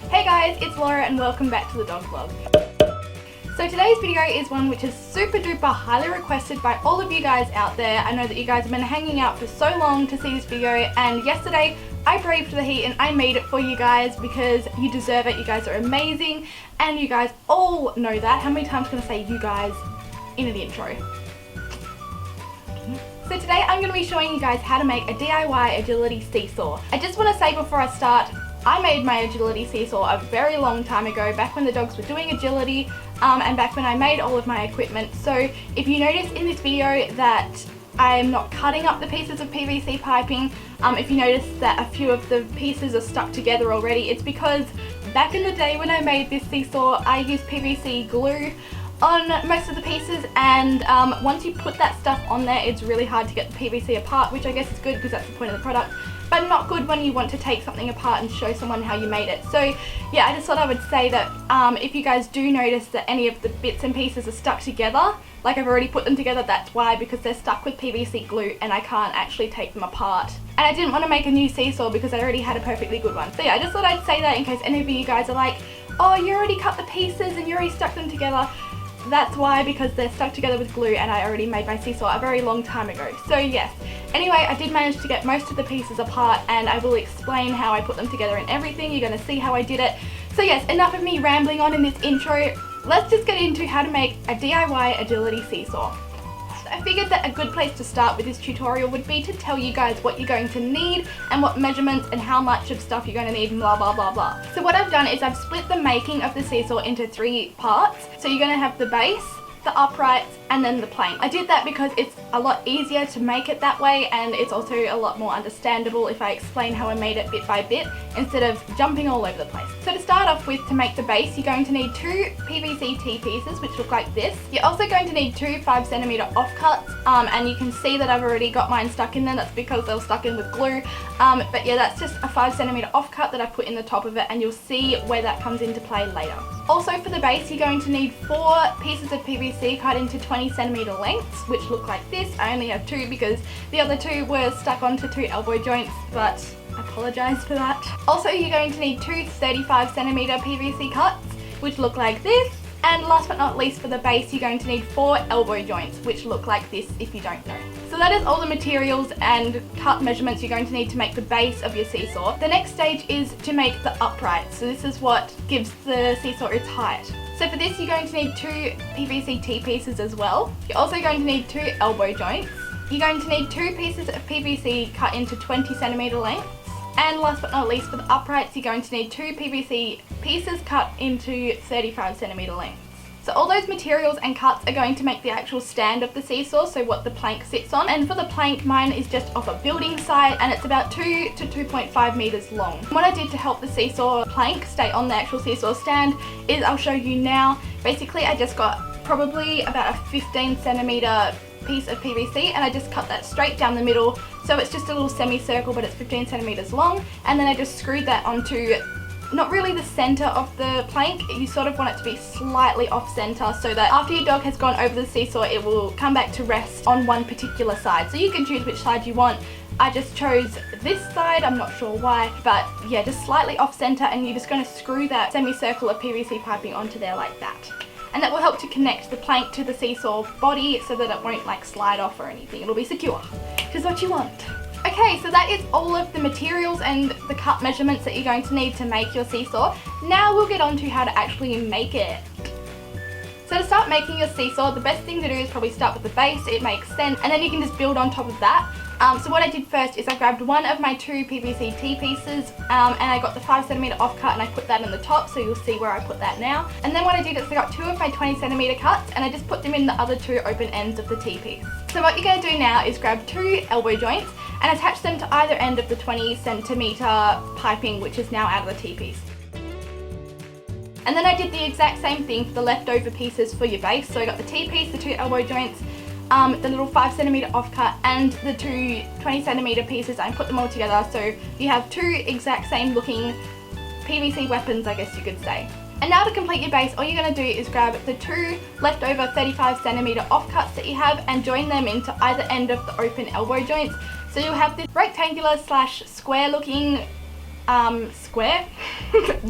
Hey guys, it's Laura and welcome back to the dog vlog. So today's video is one which is super duper highly requested by all of you guys out there. I know that you guys have been hanging out for so long to see this video, and yesterday I braved the heat and I made it for you guys because you deserve it. You guys are amazing and you guys all know that. How many times can I say you guys in an intro? So today I'm going to be showing you guys how to make a DIY agility seesaw. I just want to say before I start, I made my agility seesaw a very long time ago, back when the dogs were doing agility and back when I made all of my equipment. So if you notice in this video that I'm not cutting up the pieces of PVC piping, if you notice that a few of the pieces are stuck together already, it's because back in the day when I made this seesaw I used PVC glue on most of the pieces, and once you put that stuff on there it's really hard to get the PVC apart, which I guess is good because that's the point of the product, but not good when you want to take something apart and show someone how you made it. So yeah, I just thought I would say that if you guys do notice that any of the bits and pieces are stuck together, like I've already put them together, that's why, because they're stuck with PVC glue and I can't actually take them apart. And I didn't want to make a new seesaw because I already had a perfectly good one. So yeah, I just thought I'd say that in case any of you guys are like, oh, you already cut the pieces and you already stuck them together. That's why, because they're stuck together with glue and I already made my seesaw a very long time ago. So yes, anyway, I did manage to get most of the pieces apart and I will explain how I put them together and everything. You're going to see how I did it. So yes, enough of me rambling on in this intro. Let's just get into how to make a DIY agility seesaw. I figured that a good place to start with this tutorial would be to tell you guys what you're going to need and what measurements and how much of stuff you're going to need and blah blah blah blah. So what I've done is I've split the making of the seesaw into 3 parts. So you're going to have the base, the uprights, and then the plank. I did that because it's a lot easier to make it that way, and it's also a lot more understandable if I explain how I made it bit by bit instead of jumping all over the place. So to start off with, to make the base, you're going to need 2 PVC T-pieces which look like this. You're also going to need 2 5cm offcuts, and you can see that I've already got mine stuck in there. That's because they were stuck in with glue, but yeah, that's just a 5cm offcut that I put in the top of it, and you'll see where that comes into play later. Also for the base, you're going to need 4 pieces of PVC cut into 20cm lengths, which look like this. I only have 2 because the other 2 were stuck onto 2 elbow joints, but I apologise for that. Also, you're going to need 2 35cm PVC cuts, which look like this. And last but not least, for the base, you're going to need 4 elbow joints, which look like this if you don't know. So that is all the materials and cut measurements you're going to need to make the base of your seesaw. The next stage is to make the uprights. So this is what gives the seesaw its height. So for this, you're going to need 2 PVC T-pieces as well. You're also going to need 2 elbow joints. You're going to need 2 pieces of PVC cut into 20cm lengths. And last but not least, for the uprights, you're going to need 2 PVC pieces cut into 35cm lengths. So all those materials and cuts are going to make the actual stand of the seesaw, so what the plank sits on. And for the plank, mine is just off a building site and it's about 2 to 2.5 meters long. What I did to help the seesaw plank stay on the actual seesaw stand is I'll show you now. Basically, I just got probably about a 15cm piece of PVC and I just cut that straight down the middle, so it's just a little semicircle but it's 15 centimeters long, and then I just screwed that onto not really the center of the plank. You sort of want it to be slightly off center so that after your dog has gone over the seesaw it will come back to rest on one particular side. So you can choose which side you want. I just chose this side, I'm not sure why, but yeah, just slightly off center, and you're just going to screw that semicircle of PVC piping onto there like that. And that will help to connect the plank to the seesaw body so that it won't like slide off or anything. It'll be secure, which is what you want. Okay, so that is all of the materials and the cut measurements that you're going to need to make your seesaw. Now we'll get on to how to actually make it. So to start making your seesaw, the best thing to do is probably start with the base. It makes sense, and then you can just build on top of that. So what I did first is I grabbed one of my 2 PVC T-pieces and I got the 5cm offcut and I put that on the top, so you'll see where I put that now. And then what I did is I got 2 of my 20cm cuts and I just put them in the other 2 open ends of the T-piece. So what you're going to do now is grab 2 elbow joints and attach them to either end of the 20cm piping, which is now out of the T-piece. And then I did the exact same thing for the leftover pieces for your base. So I got the T-piece, the 2 elbow joints, the little 5cm offcut, and the 2 20cm pieces, and put them all together so you have 2 exact same looking PVC weapons, I guess you could say. And now to complete your base, all you're going to do is grab the 2 leftover 35cm offcuts that you have and join them into either end of the open elbow joints. So you'll have this rectangular slash square looking square.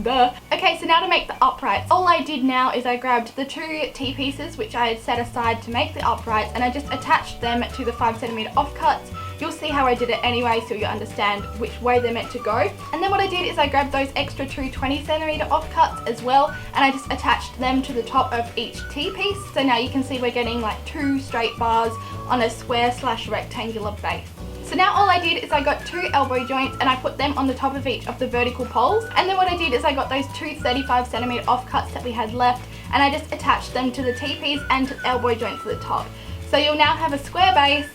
Duh. Okay, so now to make the uprights. All I did now is I grabbed the 2 T-pieces which I had set aside to make the uprights, and I just attached them to the 5cm offcuts. You'll see how I did it anyway, so you understand which way they're meant to go. And then what I did is I grabbed those extra 2 20cm offcuts as well, and I just attached them to the top of each T-piece. So now you can see we're getting like 2 straight bars on a square / rectangular base. So now all I did is I got 2 elbow joints and I put them on the top of each of the vertical poles. And then what I did is I got those 2 35cm offcuts that we had left, and I just attached them to the T-piece and to the elbow joints at the top. So you'll now have a square base,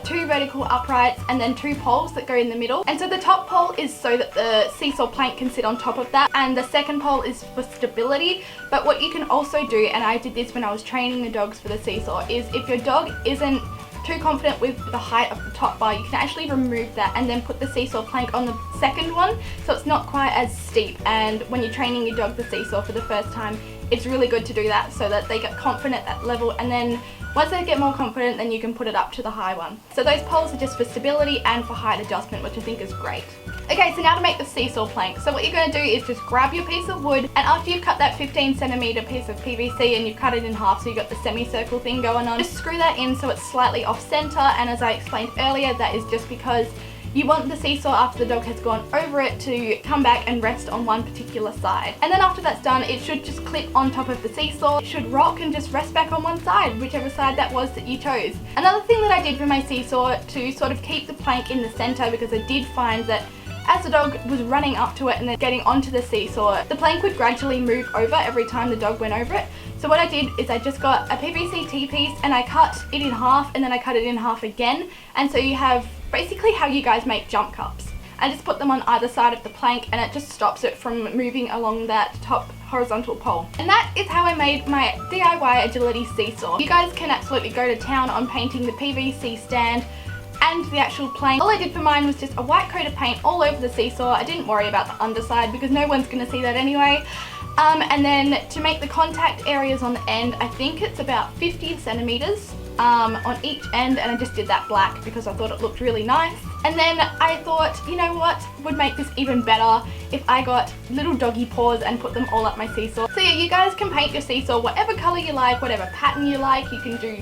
2 vertical uprights, and then 2 poles that go in the middle. And so the top pole is so that the seesaw plank can sit on top of that, and the second pole is for stability. But what you can also do, and I did this when I was training the dogs for the seesaw, is if your dog isn't too confident with the height of the top bar, you can actually remove that and then put the seesaw plank on the second one, so it's not quite as steep. And when you're training your dog the seesaw for the first time, it's really good to do that so that they get confident at that level, and then once they get more confident, then you can put it up to the high one. So those poles are just for stability and for height adjustment, which I think is great. Okay, so now to make the seesaw plank. So what you're going to do is just grab your piece of wood, and after you've cut that 15cm piece of PVC and you've cut it in half so you've got the semicircle thing going on, just screw that in so it's slightly off center. And as I explained earlier, that is just because you want the seesaw, after the dog has gone over it, to come back and rest on one particular side. And then after that's done, it should just clip on top of the seesaw. It should rock and just rest back on one side, whichever side that was that you chose. Another thing that I did for my seesaw to sort of keep the plank in the center, because I did find that as the dog was running up to it and then getting onto the seesaw, the plank would gradually move over every time the dog went over it. So what I did is I just got a PVC T-piece and I cut it in half, and then I cut it in half again. And so you have basically how you guys make jump cups. I just put them on either side of the plank, and it just stops it from moving along that top horizontal pole. And that is how I made my DIY agility seesaw. You guys can absolutely go to town on painting the PVC stand and the actual plank. All I did for mine was just a white coat of paint all over the seesaw. I didn't worry about the underside because no one's going to see that anyway. And then to make the contact areas on the end, I think it's about 50 centimeters on each end, and I just did that black because I thought it looked really nice. And then I thought, you know what would make this even better if I got little doggy paws and put them all up my seesaw. So yeah, you guys can paint your seesaw whatever color you like, whatever pattern you like. You can do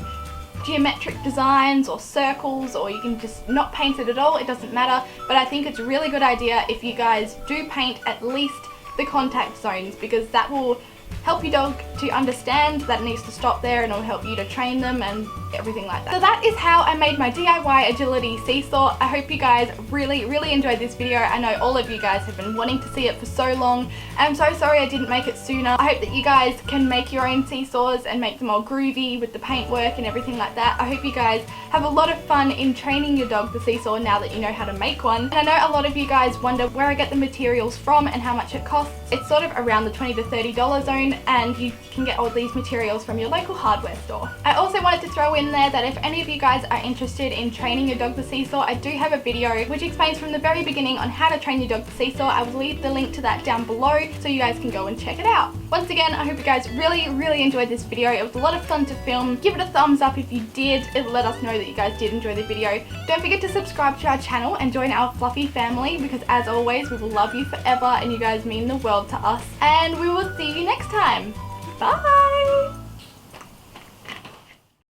geometric designs or circles, or you can just not paint it at all, it doesn't matter. But I think it's a really good idea if you guys do paint at least the contact zones, because that will help your dog to understand that it needs to stop there, and it'll help you to train them and everything like that. So that is how I made my DIY agility seesaw. I hope you guys really enjoyed this video. I know all of you guys have been wanting to see it for so long, and I'm so sorry I didn't make it sooner. I hope that you guys can make your own seesaws and make them all groovy with the paintwork and everything like that. I hope you guys have a lot of fun in training your dog the seesaw now that you know how to make one. And I know a lot of you guys wonder where I get the materials from and how much it costs. It's sort of around the $20 to $30 zone, and you can get all these materials from your local hardware store. I also wanted to throw in there that if any of you guys are interested in training your dog the seesaw, I do have a video which explains from the very beginning on how to train your dog the seesaw. I will leave the link to that down below so you guys can go and check it out. Once again, I hope you guys really enjoyed this video. It was a lot of fun to film. Give it a thumbs up if you did. It will let us know that you guys did enjoy the video. Don't forget to subscribe to our channel and join our fluffy family, because as always, we will love you forever and you guys mean the world to us. And we will see you next time. Bye!